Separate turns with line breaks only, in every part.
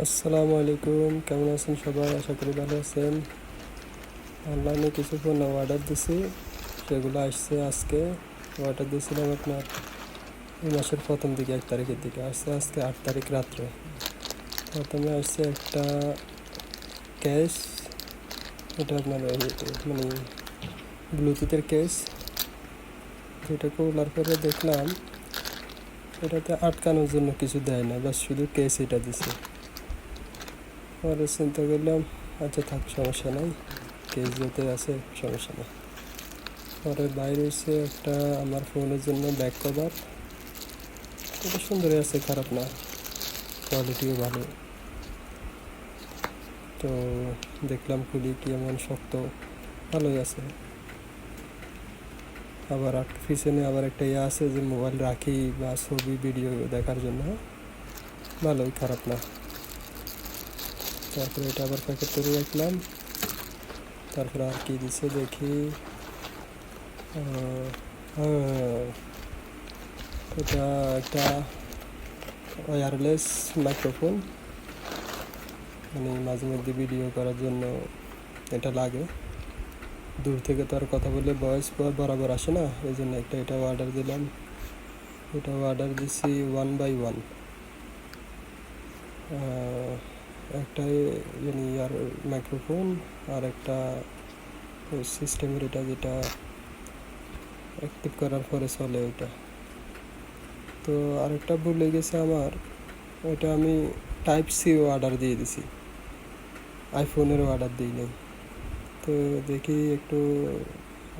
আসসালামু আলাইকুম, কেমন আছেন সবাই? আশা করি ভালো আছেন। অনলাইনে কিছু পণ্য অর্ডার দিছি, সেগুলো আসছে আজকে। অর্ডার দিয়েছিলাম আপনার এই মাসের প্রথম দিকে 1 তারিখের দিকে, আসছে আজকে 8 তারিখ রাত্রে। প্রথমে আসছে একটা কেস, এটা আপনার মানে ব্লুটুথের কেস, যেটা খোলার পরে দেখলাম এটাতে আটকানোর জন্য কিছু দেয় না, বাস শুধু কেস এটা দিছে। পরে চিন্তা করলাম আচ্ছা থাক, সমস্যা নাই, কেস যেতে আছে সমস্যা নেই। পরে বাইরে এসে একটা আমার ফোনের জন্য ব্যাক কভার, এটা সুন্দরই আছে, খারাপ না, কোয়ালিটিও ভালো। তো দেখলাম খুলি, কি এমন শক্ত, ভালোই আছে। আবার পিছনে আবার একটা ইয়ে আছে যে মোবাইল রাখি বা ছবি ভিডিও দেখার জন্য, ভালোই, খারাপ না। তারপরে এটা আবার প্যাকেট করে রাখলাম। তারপরে আর কি দিচ্ছে দেখি, এটা একটা ওয়্যারলেস মাইক্রোফোন, মানে মাঝে মধ্যে ভিডিও করার জন্য এটা লাগে। দূর থেকে তো আর কথা বললে ভয়েস বরাবর আসে না, এই জন্য এটা অর্ডার দিলাম। এটাও অর্ডার দিছি 1x1। একটা ইয়ার মাইক্রোফোন, আর একটা সিস্টেমের, এটা যেটা অ্যাক্টিভ করার পরে চলে ওইটা। তো আরেকটা ভুলে গেছে আমার, এটা আমি টাইপ সি অর্ডার দিয়ে দিছি, আইফোনেরও অর্ডার দিই নাই। তো দেখি একটু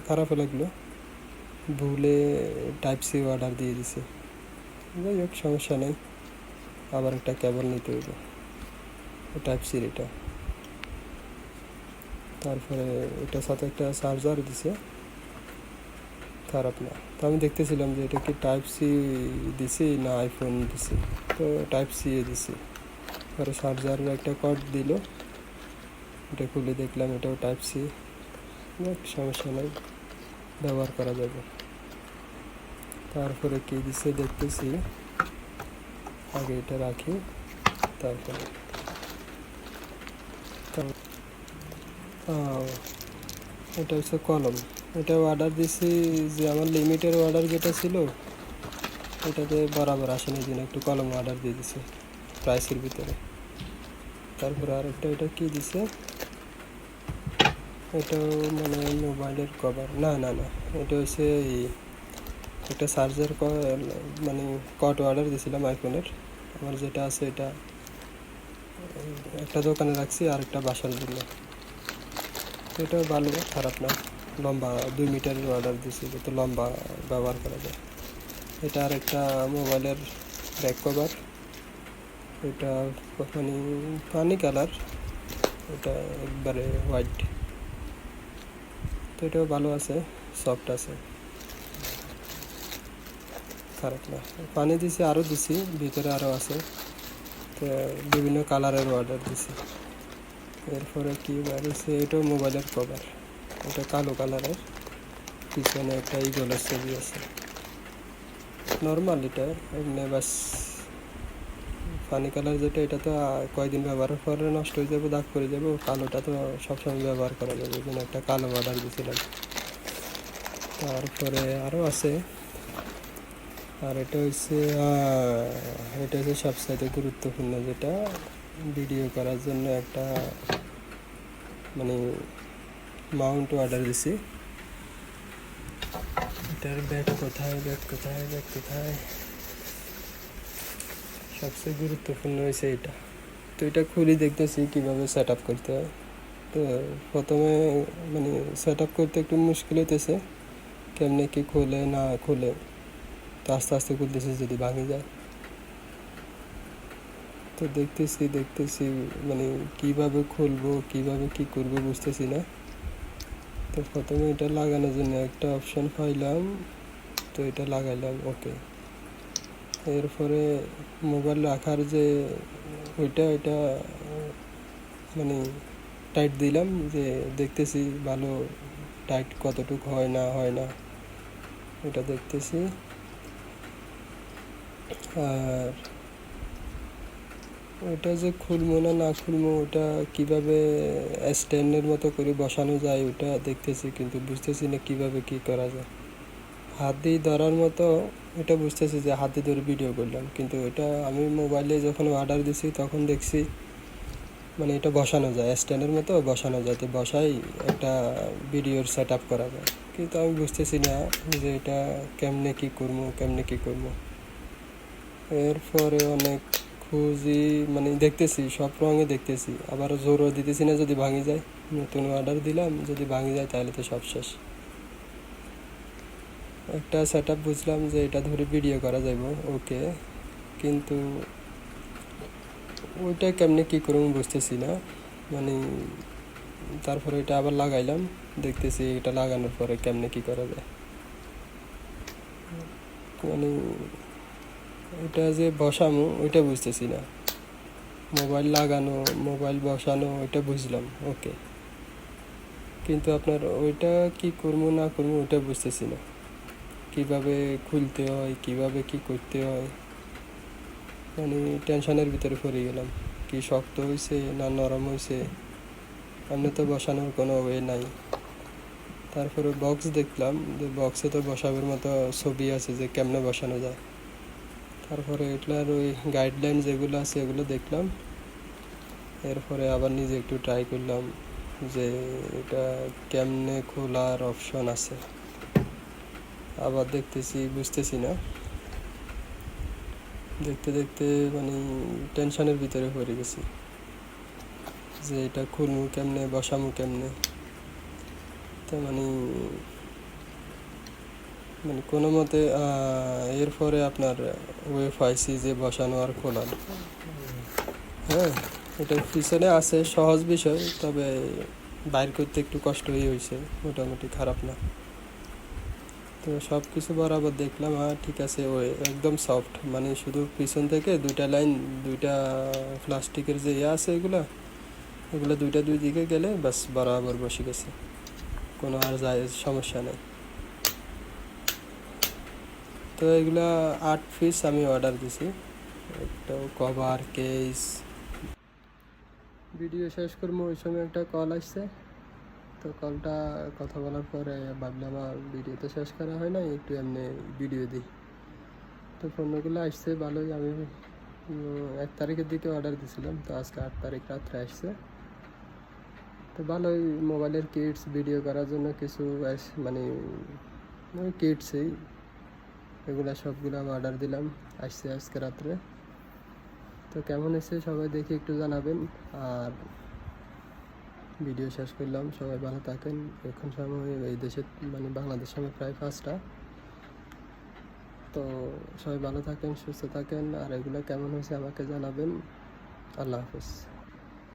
খারাপ লাগলো, ভুলে টাইপ সি অর্ডার দিয়ে দিছি। যাই হোক, সমস্যা নেই, আবার একটা কেবল নিতে হইব টাইপ সির এটা। তারপরে এটার সাথে একটা চার্জার দিছে, খারাপ না। তো আমি দেখতেছিলাম যে এটা কি টাইপ সি দিছি না আইফোন দিছি, তো টাইপ সি দিছি। পরে চার্জারের একটা কর্ড দিল, এটা খুলে দেখলাম এটাও টাইপ সি। সমস্যা নেই, ব্যবহার করা যাবে। তারপরে কি দিছে দেখতেছি, আগে এটা রাখি। তারপরে এটা হচ্ছে কলম, এটা অর্ডার দিছি যে আমার লিমিটের অর্ডার যেটা ছিল এটাতে বরাবর আসেনি, জন্য একটু কলম অর্ডার দিয়ে দিছে প্রাইসের ভিতরে। তারপরে আরেকটা, এটা কি দিছে, এটাও মানে মোবাইলের কভার, না না না, এটা হচ্ছে একটা চার্জার, মানে কট অর্ডার দিয়েছিলাম আইফোনের। আমার যেটা আছে এটা একটা দোকানে রাখছি, আর একটা বাসার জন্য। এটাও ভালো, খারাপ না, লম্বা 2 মিটারের অর্ডার দিয়েছি, যাতে লম্বা ব্যবহার করা যায়। এটা আর একটা মোবাইলের ব্যাক কভার, এটা মানে পানি কালার, এটা একবারে হোয়াইট। তো এটাও ভালো আছে, সফট আছে, খারাপ না। পানি দিছি, আরও দিছি, ভিতরে আরও আছে। তো বিভিন্ন কালারের অর্ডার দিছি। এরপরে কি বাড়িছে, এটাও মোবাইলের কভার, এটা কালো কালারের, পিছনে একটা ইগলের ছবি আছে। নর্মাল এটা এমনি, বাস পানি কালার যেটা, এটা তো কয়েকদিন ব্যবহারের পরে নষ্ট হয়ে যাবে, দাগ পড়ে যাবে। কালোটা তো সবসময় ব্যবহার করা যাবে, এই জন্য একটা কালো অর্ডার দিয়েছিলাম। তারপরে আরও আছে। আর এটা হচ্ছে সবচাইতে গুরুত্বপূর্ণ, যেটা ভিডিও করার জন্য একটা মানে মাউন্ট অর্ডার দিছি। এটার ব্যাগ কোথায়, সবচেয়ে গুরুত্বপূর্ণ হয়েছে এটা। তো এটা খুলি, দেখতেছি কীভাবে সেট আপ করতে হয়। তো প্রথমে মানে সেট আপ করতে একটু মুশকিল হইতেছে, কেমনে কি খুলে না খুলে। তো আস্তে আস্তে খুলতেছি, যদি ভাঙে যায়। তো দেখতেছি মানে কীভাবে খুলবো, কীভাবে কি করবো বুঝতেছি না। তো প্রথমে এটা লাগানোর জন্য একটা অপশন পাইলাম, তো এটা লাগাইলাম, ওকে। এরপরে মোবাইল রাখার যে ওইটা মানে টাইট দিলাম, যে দেখতেছি ভালো টাইট কতটুকু হয় না এটা দেখতেছি। আর ওটা যে খুলবো না না খুলবো ওটা কিভাবে স্ট্যান্ডের মতো করে বসানো যায় ওটা দেখতেছি, কিন্তু বুঝতেছি না কিভাবে কি করা যায়। হাত দিয়ে ধরার মতো এটা বুঝতেছি যে হাত দিয়ে ধরে ভিডিও করলাম, কিন্তু এটা আমি মোবাইলে যখন অর্ডার দিছি তখন দেখছি মানে এটা বসানো যায়, স্ট্যান্ডের মতো বসানো যায়, তো বসাই একটা ভিডিওর সেট আপ করা যায়। কিন্তু আমি বুঝতেছি না যে এটা কেমনে কি করবো। এরপরে অনেক খুঁজি, মানে দেখতেছি সব রঙে দেখতেছি, আবার জোরও দিতেছি না যদি ভাঙি যায়। নতুন অর্ডার দিলাম, যদি ভাঙি যায় তাহলে তো সব শেষ। একটা সেট আপ বুঝলাম যে এটা ধরে ভিডিও করা যাবে, ওকে, কিন্তু ওইটা কেমনে কী করবো বুঝতেছি না। মানে তারপরে এটা আবার লাগাইলাম, দেখতেছি এটা লাগানোর পরে কেমনে কী করা যায়। মানে এটা যে বসানো ওইটা বুঝতেছি না। মোবাইল লাগানো, মোবাইল বসানো ওইটা বুঝলাম, ওকে, কিন্তু আপনার ওইটা কি করবো না করবো ওইটা বুঝতেছি না। কিভাবে খুলতে হয়, কিভাবে কি করতে হয়, মানে টেনশনের ভিতরে পড়ে গেলাম। কি শক্ত হয়েছে না নরম হয়েছে, এমনি তো বসানোর কোনো ওয়ে নাই। তারপরে বক্স দেখলাম, যে বক্সে তো বসাবের মতো ছবি আছে যে কেমনে বসানো যায়। তারপরে এটার ওই গাইডলাইন যেগুলো আছে এগুলো দেখলাম। এরপরে আবার নিজে একটু ট্রাই করলাম যে এটা কেমনে খোলার অপশন আছে, আবার দেখতেছি বুঝতেছি না। দেখতে দেখতে মানে টেনশনের ভিতরে পড়ে গেছি যে এটা খুলবো কেমনে, বসামু কেমনে। তো মানে মানে কোনো মতে এরপরে আপনার ওয়ে পাইছি যে বসানো আর খোলার। হ্যাঁ, এটা পিছনে আছে, সহজ বিষয়, তবে বাইর করতে একটু কষ্টই হয়েছে, মোটামুটি খারাপ না। তো সব কিছু বরাবর দেখলাম, হ্যাঁ ঠিক আছে, ওই একদম সফট, মানে শুধু পিছন থেকে দুইটা লাইন, দুইটা প্লাস্টিকের যে আছে এগুলো দুইটা দুই দিকে গেলে বাস বরাবর বসে গেছে, কোনো আর যায় সমস্যা নেই। তো এগুলা 8 পিস আমি অর্ডার দিছি, একটা কভার কেস। ভিডিও শেষ করবো ওই সময় একটা কল আসছে, তো কলটা কথা বলার পরে ভাবলাম আর ভিডিও তো শেষ করা হয় না, একটু এমনি ভিডিও দিই। তো পণ্যগুলো আসছে ভালোই। আমি 1 তারিখের দিকে অর্ডার দিয়েছিলাম, তো আজকে 8 তারিখ রাত্রে আসছে। তো ভালোই মোবাইলের কিটস ভিডিও করার জন্য কিছু মানে ওই কিটসই, এগুলা সবগুলো আমি অর্ডার দিলাম, আসছে আজকে রাত্রে। তো কেমন হয়েছে সবাই দেখে একটু জানাবেন। আর ভিডিও শেষ করলাম, সবাই ভালো থাকেন। এখন সময় এই দেশে মানে বাংলাদেশ সময় প্রায় 5টা। তো সবাই ভালো থাকেন, সুস্থ থাকেন, আর এগুলো কেমন হয়েছে আমাকে জানাবেন। আল্লাহ হাফেজ।